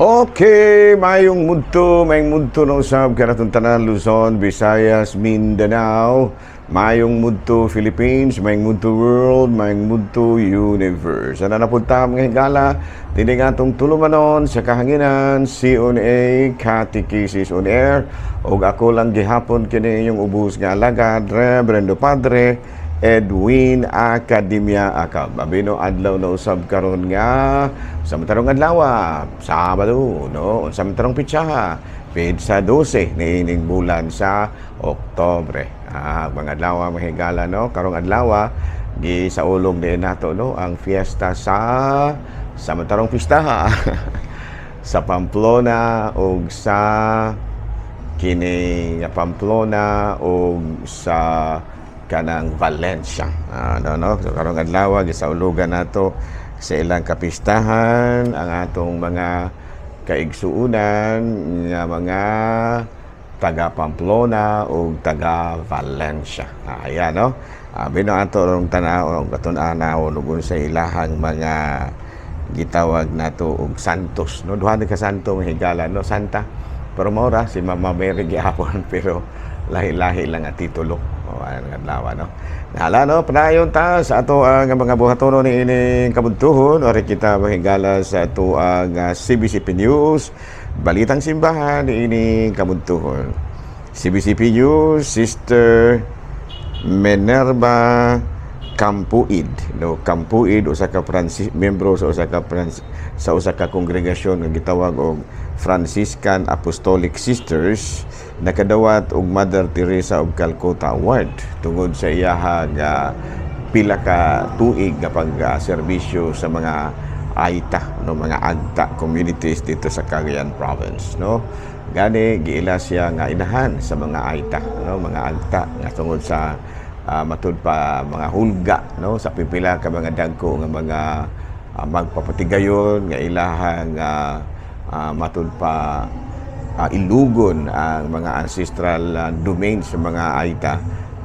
Okay, mayong mudto ng usab kanatong tanan Luzon, Visayas, Mindanao, mayong mudto Philippines, mayong mudto world, mayong mudto universe. Ana na punta mga higala, dinhi atong tulumanon sa kahanginan CONA Catechesis on Air ug ako lang gihapon kini yung ubos nga alagad Reverendo Padre Edwin Academia Acab. Mabino adlaw na usab karon nga sa matarong adlaw, Sabado, no? Sa matarong pitsa, sa 12 niining bulan sa Oktobre. Mga adlaw mahigala, no? Karong adlaw gi sa ulog din nato, no? Ang fiesta sa matarong pista sa Pamplona ug sa kini Pamplona ug sa kanang Valencia. So, karong adlaw gisaulugan nato sa ilang kapistahan ang atong mga kaigsuunan nga mga taga Pamplona o taga Valencia. Ayan, no? Bino ato rong tanaw og katun-anaw lugon sa ilahang mga gitawag nato og santos, no? Duha ka santo mahigala, no? Santa. Pero maura si Mama Mary gihapon pero lahi-lahi lang at titulo. Ang adlaw, no? Nahala, no? Panayon ta sa ato ang mga buhatono ni ining kabuntuhon. Ori kita mahigala sa ato ang CBCP News, Balitang Simbahan ni ining kabuntuhon. CBCP News, Sister Minerva Campuid, no? Campuid usa ka membro sa usa ka kongregasyon nga gitawag og Franciscan Apostolic Sisters, nakadawat og Mother Teresa of Calcutta Award tungod sa iyaha nga pila ka tuig nga pag-serbisyo sa mga AITA, no, mga agta communities dito sa Cagayan Province, no. Gani giila siya nga inahan sa mga AITA, no, mga agta nga tungod sa matud pa mga hulga, no, sa pipila ka mga dagko nga mga magpapatigayon nga ilahang matud pa ilugon ang mga ancestral domains sa mga AITA.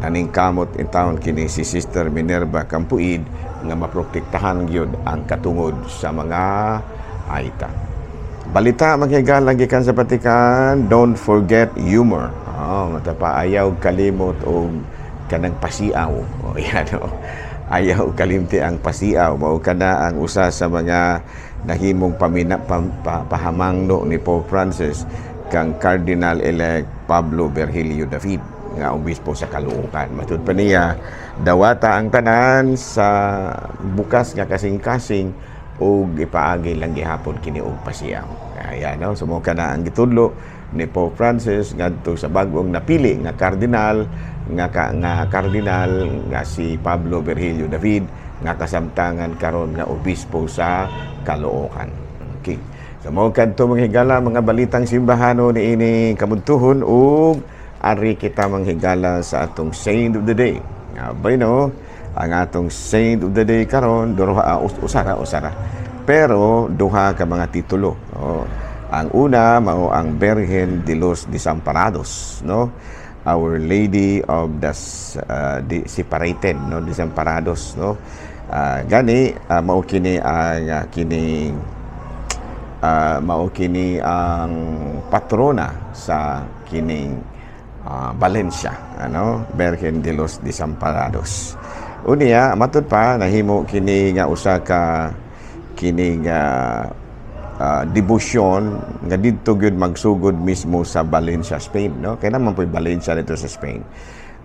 Naning kamot in town kini si Sister Minerva Campuid nga maprotektahan gyud ang katungod sa mga AITA. Balita maghigala gikan sa Vatican, don't forget humor. Matapa ayaw kalimot og kanang pasiaw. Yan, no? Ayaw kalimti ang pasiaw. Mao kana ang usa sa mga nahimong pahamangno ni Pope Francis kang Cardinal-elect Pablo Virgilio David nga obispo sa Caloocan. Matud pa niya, dawata ang tanan sa bukas nga kasing-kasing o ipaagi lang gihapon kini og pasiaw. Ayan, no? So, kana ang gitudlo ni Pope Francis ngadto sa bag-ong napili nga kardinal nga si Pablo Virgilio David nga kasamtangan karon nga obispo sa Caloocan. Okay. So mo kadto manghigala mga balitang simbahano ni ini kabuntuhon ug ari kita manghigala sa atong Saint of the Day. Abay, no, ang atong Saint of the Day karon usara. Pero duha ka mga titulo. Ang una mao ang Virgen de los Desamparados, no? Our Lady of the Separated, no? Desamparados, no? Gani mao kini ang ang patrona sa kining Valencia, ano? Virgen de los Desamparados. Unya matud pa nahimo kini nga usa ka kini nga debosyon nga didto gyud magsugod mismo sa Valencia, Spain, no? Kaya naman po'y Valencia dito sa Spain.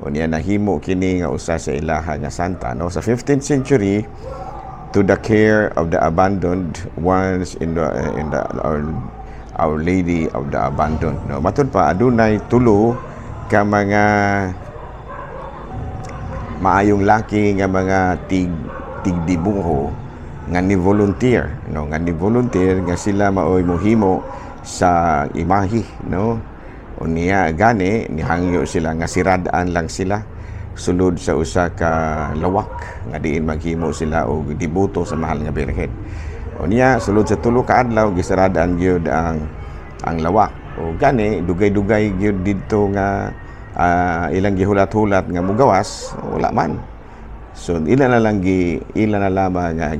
Unya nahimo kini nga usa sa ilaha nga santa, no? Sa 15th century, to the care of the abandoned ones in Our Lady of the Abandoned, no? Matud pa adunay tulo ka mga maayong laki nga mga tigdibuho nga ni volunteer, no? Nga ni volunteer nga sila maoy mohimo sa imahe, no? Unya gani nihangyo sila nga siradaan lang sila sulod sa usa ka lawak nga diin maghimo sila og dibuto sa mahal nga birhen. Unya sulod sa tulo ka adlaw gisaradaan gyud ang lawak. O gani dugay-dugay gyud didto nga ilang gihulat-hulat nga mugawas, wala man. So ila na lamang nga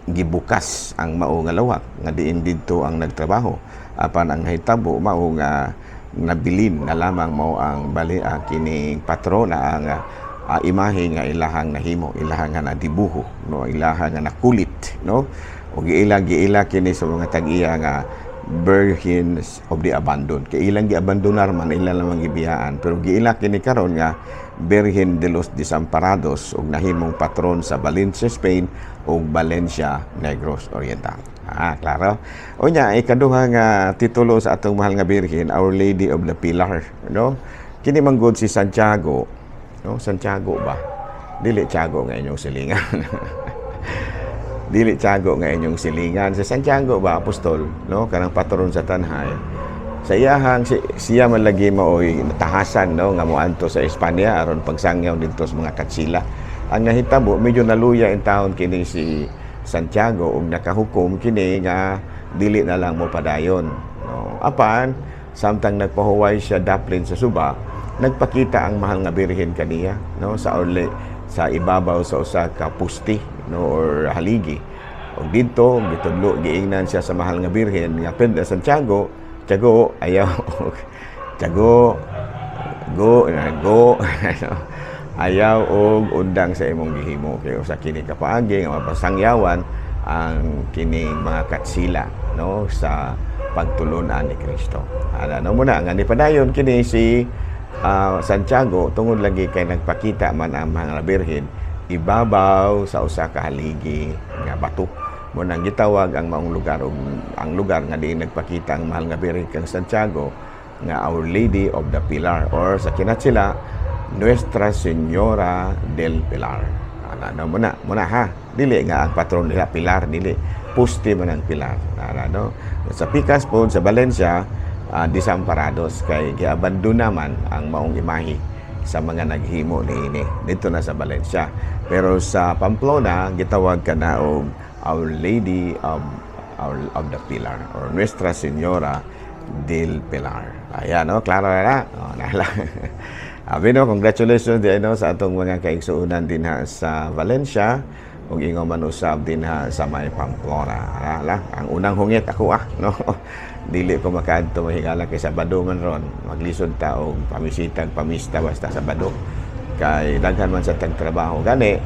gibukas ang mao nga lawak nga diin didto ang nagtrabaho apan ang hitabo mao nga nabilin na lamang mao ang bali kining patrona ang imahe nga ilahang nahimo, ilahang nga nadibuho, no, ilahang nga nakulit, no, o giila kini sa mga tag-iya nga Virgins of the Abandoned. Kay ilang giabandonar man ilang lamang gibiyaan, pero giila kini karon nga Virgin de los Desamparados ug nahimong patron sa Valencia, Spain ug Valencia, Negros Oriental. Klaro. O nya, ikaduha nga titulo sa atong mahal nga Birhen, Our Lady of the Pilar, no? Kini manggod si Santiago, no? Santiago ba? Dili Tiago nga inyong silingan. Dili Tiago nga inyong silingan. Sa Santiago ba, apostol, no? Kanang patron sa tanhay. Sa iyahang siya man lagi maoy tahasan, no, nga moadto sa Espanya aron pagsangyaw didto sa mga katsila. Ang nahitabo medyo naluya in taon kini si Santiago ug nakahukom kini nga dili na lang mo padayon, no. Apan samtang nagpahuway siya daplin sa suba, nagpakita ang mahal nga Birhen kaniya, no, sa sa ibabaw sa usa ka pusti, no, or haligi. Ug didto gitudlo giingnan siya sa mahal nga Birhen nga ped Santiago, Tiago, ayaw, Tiago, go, ayaw og undang sa imong gihimo kay usa kini ka paagi nga mapasangyawan ang kining mga katsila, no, sa pagtulunan ni Kristo. Ano muna nga ni padayon kini si Santiago tungod lagi kay nagpakita man ang mga Birhen ibabaw sa usa ka haligi nga bato. Mo nang gitawag ang maong lugar ug ang lugar nga diin nagpakita ang mahal nga Birhen kang Santiago nga Our Lady of the Pilar, or sa kinatsila Nuestra Señora del Pilar. Ano muna ha, dili nga ang patron nila Pilar, dili puste man ang Pilar. Ano sa Pikas po sa Valencia, Desamparados kay giabandona man ang maong imahe sa mga naghimo niini dito na sa Valencia. Pero sa Pamplona gitawag kana og Our Lady of the Pilar, or Nuestra Señora del Pilar. Ayan, no? Klaro na. Nala. Abino, congratulations din, no, sa atong mga kaigsuunan din ha sa Valencia ug ingon man usab din ha sa may Pamplona. Ang unang hungit ako no. Dili ko makaadto mahigala kay Sabado man ron. Maglisod ta og pamisitag pamista basta Sabado. Kay daghan man sa tagtrabaho. Gani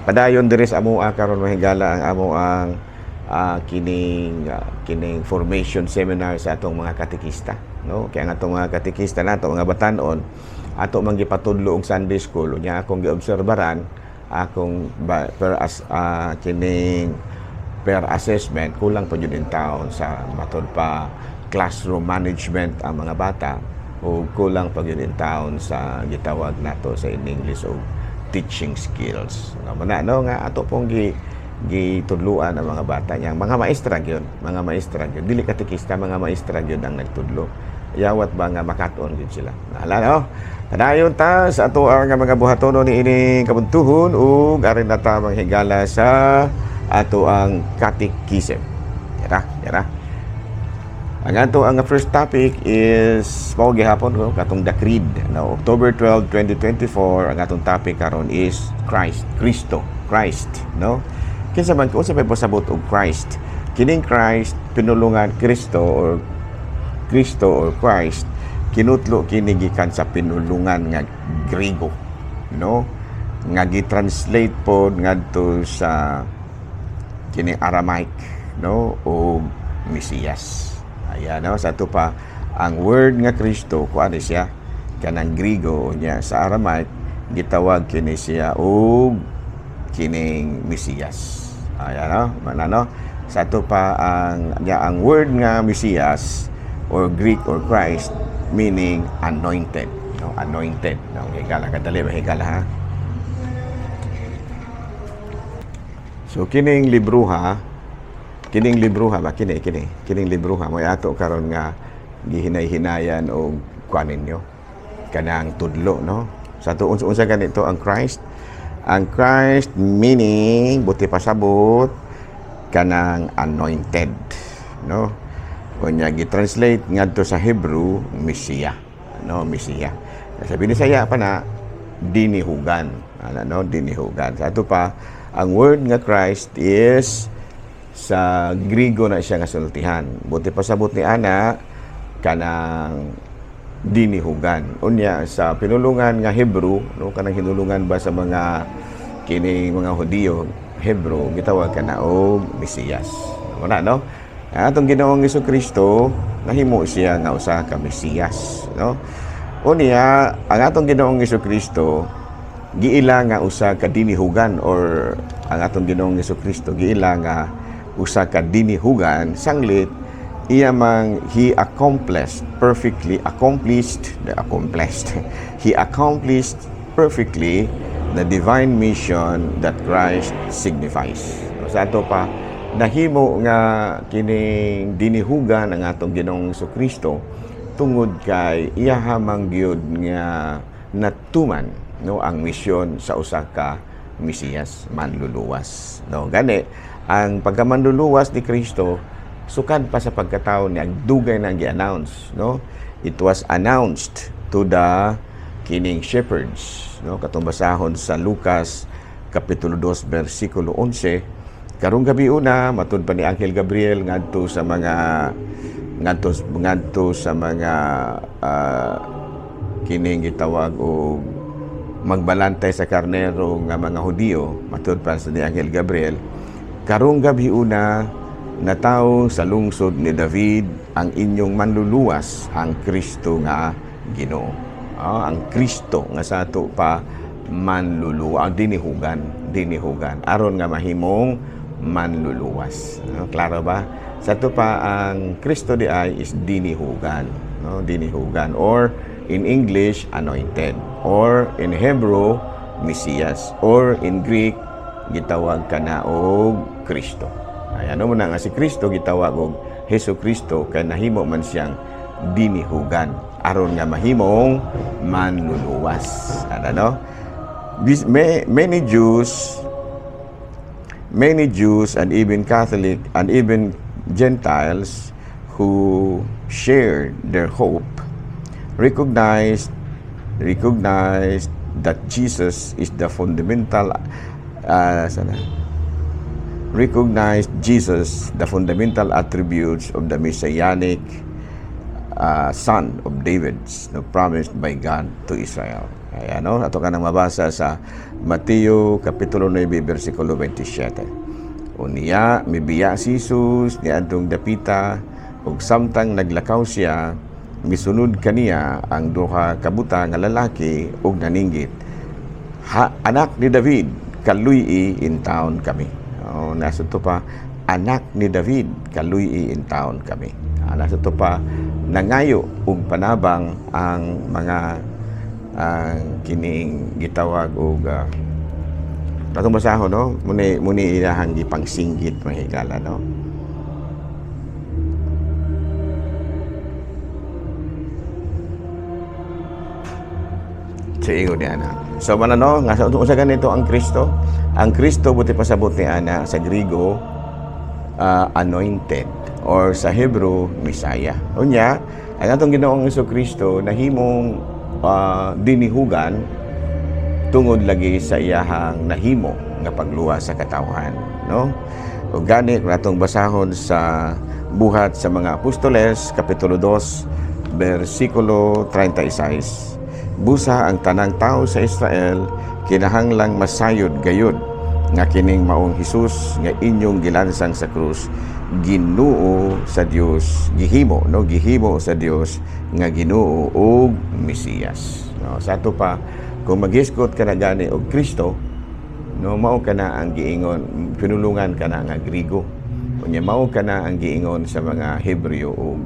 padayon diri sa amoa karon mahigala ang amoang kining formation seminar sa atong mga katekista, no. Kaya ang atong mga katekista nato mga batan-on ato man gipatudlo og Sunday school unya akong giobserbaran akong kining per assessment kulang pa jud in taon sa matod pa classroom management ang mga bata o kulang pa jud in taon sa gitawag nato sa English og teaching skills. Nga no nga ato pong gitudluan ang mga bata niya. Mga maestra gyud, dili katekista, mga maestra gyud ang nagtudlo. Yawat ba nga makaton gyud sila. Hala no. Padayon ta sa ato ang mga buhaton ni ini kabuntuhon ug arin na ta manghigala sa ato ang catechism. Yara. Ang ato ang first topic is mao gihapon ko katong the creed. No, October 12, 2024 ang atong topic karon is Christ, no? Kinsa man ko sa may pasabot og Christ. Kining Christ pinulungan Kristo or Christ kinutlo kini gikan sa pinulungan nga Griego, no? Nga gi-translate pod ngadto sa kining Aramaic, no, o Mesiyas. Ayan, no? Sa ito pa, ang word nga Kristo, kung ano siya, kanang Griego niya sa Aramaic, gitawag kini siya o kining Mesiyas. Ayan, no? Manano? Sa ito pa, ang word nga Mesiyas, or Greek or Christ, meaning anointed. No? Anointed. No? Higala, kadali, higala ha? So, kining libruha ba kining libruha mo ato karon nga gihinay-hinayan og kuan ninyo kanang tudlo, no. Sa to unsa ganito ang Christ meaning buti pasabot kanang anointed, no. Unya gi-translate ngadto sa Hebrew Messiah, no, Messiah. Sa Bisaya pa na dinihugan, no, dinihugan. Sa ato pa ang word nga Christ is sa Grigo na siya nga sultihan. Buti pasabot ni ana kanang dinihugan. Unya sa pinulungan nga Hebrew, no, kanang hinulungan ba sa mga kining mga Hudiyo, Hebrew, gitawag kana og Mesiyas. Wala, no? Atong Ginoong Jesucristo nahimo siya nga usa ka Mesiyas, no? Unya ang atong Ginoong Jesucristo giila nga usa ka dinihugan, or ang atong Ginoong Jesucristo giila nga usa ka dinihugan sanglit iya mang he accomplished he accomplished perfectly the divine mission that Christ signifies. Sa ato pa nahimo nga kining dinihugan ang atong Ginoong Jesucristo tungod kay iya hamang gyud nga natuman, no, ang misyon sa usa ka Mesiyas, manluluwas, no. Gani ang pagkamanluluwas ni Kristo sukad pa sa pagkataon niya, dugay na gi-announce, no? It was announced to the kining shepherds, no? Katong basahon sa Lucas kapitulo 2 bersikulo 11, karong gabi una matud pa ni Angel Gabriel ngadto sa mga kining gitawag og magbalantay sa karnero nga mga Hudiyo, matud pa sa ni Angel Gabriel, karong gabi una natawo sa lungsod ni David ang inyong manluluwas, ang Kristo nga Ginoo. Ang Kristo nga sa ato pa manluluwas, dinihugan aron nga mahimong manluluwas. Klaro ba? Sa ato pa ang Kristo di ay is dinihugan, no? Dinihugan, or in English anointed, or in Hebrew Mesiyas, or in Greek gitawag kana og Kristo. Ay, ano mo na nga si Kristo gitawag og Hesus Kristo kay nahimo man siyang dinihugan aron nga mahimong manluluwas. Ano? Many Jews and even Catholic and even Gentiles who shared their hope recognized that Jesus is the fundamental attributes of the messianic son of David, no, promised by God to Israel. Ayan, no? Ato ka nang mabasa sa Mateo kapitulo 9 bersikulo 27. Unya mibiya si Jesus ni adtong dapita, ug samtang naglakaw siya misunod kaniya ang duha ka buta nga lalaki ug naninggit, anak ni David, kaluy-i in town kami. Nasa to pa, anak ni David, kaluy-i in town kami. Nasa to pa, nangayo ug panabang ang mga kining gitawag og atong basahon, no, muni ilahang gipangsinggit mahigala, no. Ingon ni ana. So manano nga sa usa ganito ang Kristo. Ang Kristo buti pasabot ni ana sa Griego anointed, or sa Hebrew Messiah. Unya ang atong Ginoong Jesucristo nahimong dinihugan tungod lagi sa iyahang nahimo nga pagluwas sa katawhan, no? O gani kung atong basahon sa buhat sa mga apostoles kapitulo 2 bersikulo 36, busa ang tanang tao sa Israel kinahanglang masayod gayud nga kining maong Hesus nga inyong gilansang sa krus Ginoo sa Dios, gihimo sa Dios nga Ginoo ug Mesiyas, no. Sa ato pa kung maghiskot ka na gani og Kristo, no, mao ka na ang giingon, pinulungan ka na nga Grigo, unya mao ka na ang giingon sa mga Hebreo ug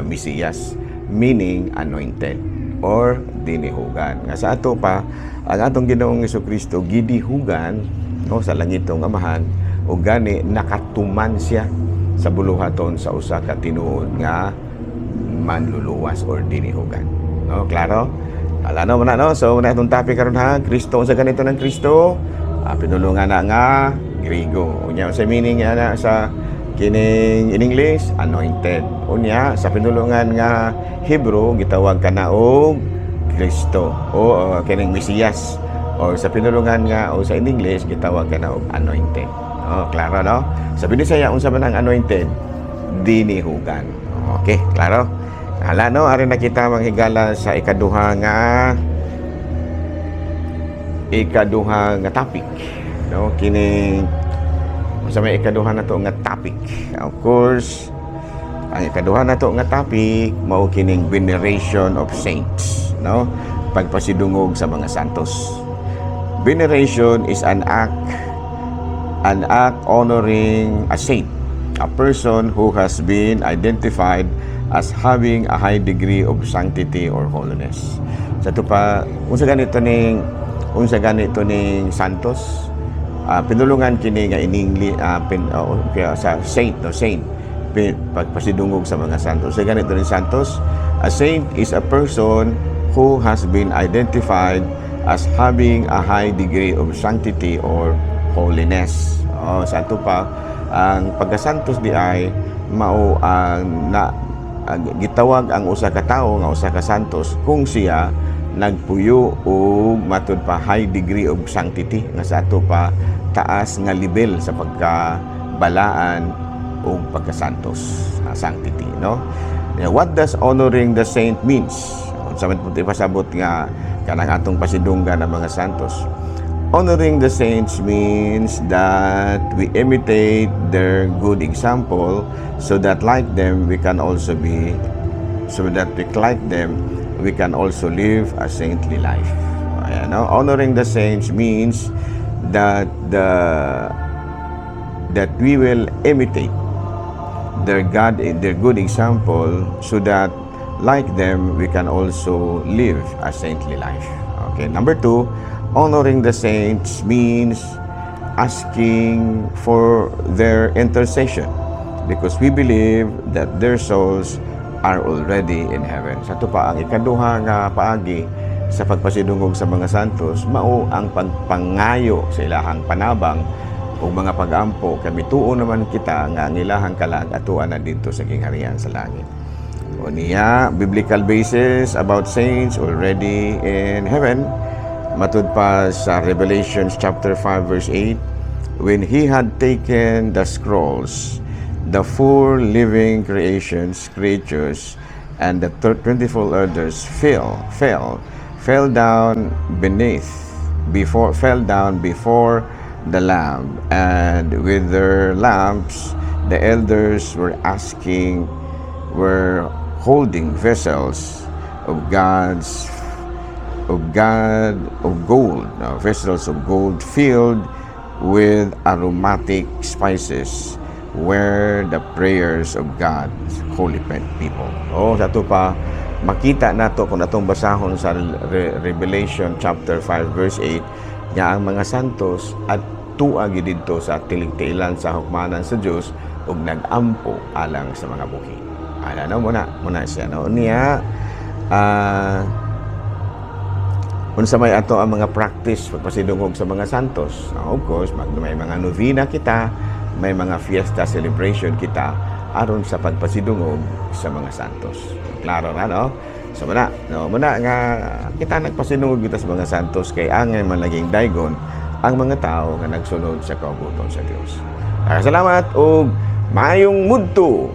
Mesiyas, meaning anointed or dinihugan. Nga sa ato pa ang atong Ginoong Jesucristo gidihugan, no, sa langitong Amahan, ug gani nakatuman siya sa buluhaton sa usa ka tinuod nga manluluwas or dinihugan, no. Klaro? Alano man na, no. So na itong topic karon ha, Kristo, sa ganito ng Kristo, pinulungan na nga Grigo. Unya sa meaning na sa kining in English anointed. Unya sa pinulungan nga Hebrew gitawag kana og Kristo o kining Mesiyas, o sa pinulungan nga o sa in English gitawag kana og anointed. Oh, klaro, no? Sa Binisaya, unsa man ang anointed? Dinihugan. Okay, klaro? Hala, no? Ari na kita manghigala sa ikaduha nga topic. No? Kini sa may ikaduha na to nga topic. Of course, ang ikaduha na to nga topic mao kining veneration of saints, no? Pagpasidungog sa mga santos. Veneration is an act honoring a saint, a person who has been identified as having a high degree of sanctity or holiness. Sa ito pa, unsa ganito ning santos, pinulungan kini nga in English, sa saint, no, saint, pagpasidungog sa mga santos. Sa ganito ning santos, a saint is a person who has been identified as having a high degree of sanctity or holiness. Sa ito pa, ang pagkasantos di ay mao ang gitawag ang usa ka tawo nga usa ka santos kung siya nagpuyo og matud pa high degree of sanctity, nga sa ato pa taas nga level sa pagkabalaan o pagkasantos, sanctity, no? What does honoring the saint means? Sa man puti pasabot nga kanang atong pasidunggan ng mga santos. Honoring the saints means that we imitate their good example so that like them we can also live a saintly life. Ayan, no? Honoring the saints means that we will imitate their good example so that like them we can also live a saintly life. Okay, number 2, honoring the saints means asking for their intercession because we believe that their souls are already in heaven. Sa ito pa, ang ikaduha nga paagi sa pagpasidungog sa mga santos, mao ang pagpangayo sa ilahang panabang o mga pag-ampo. Kami tuo naman kita nga ang ilahang kalag atuan na dito sa gingharian sa langit. O niya, biblical basis about saints already in heaven. Matud pa sa Revelation chapter 5 verse 8, when he had taken the scrolls, the 4 living creatures, and the 24 elders fell down before the Lamb, and with their lamps the elders were holding vessels of gold, vessels of gold filled with aromatic spices, were the prayers of God's holy people. Sa ito pa, makita nato kung atong basahon sa Revelation chapter 5 verse 8, nga ang mga santos at tuagi didto sa tiling-tiilan sa hukmanan sa Dios ug nag-ampo alang sa mga buhi. Muna siya, no? Niya, unsa may ato ang mga practice pagpasidungog sa mga santos. Of course, may mga novena kita, may mga fiesta celebration kita aron sa pagpasidungog sa mga santos. Klaro na, no? So muna nga kita nagpasidungog kita sa mga santos kay angay man naging daygon ang mga tao nga nagsunod sa kaubuton sa Dios. Salamat ug maayong mudto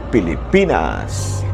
Pilipinas.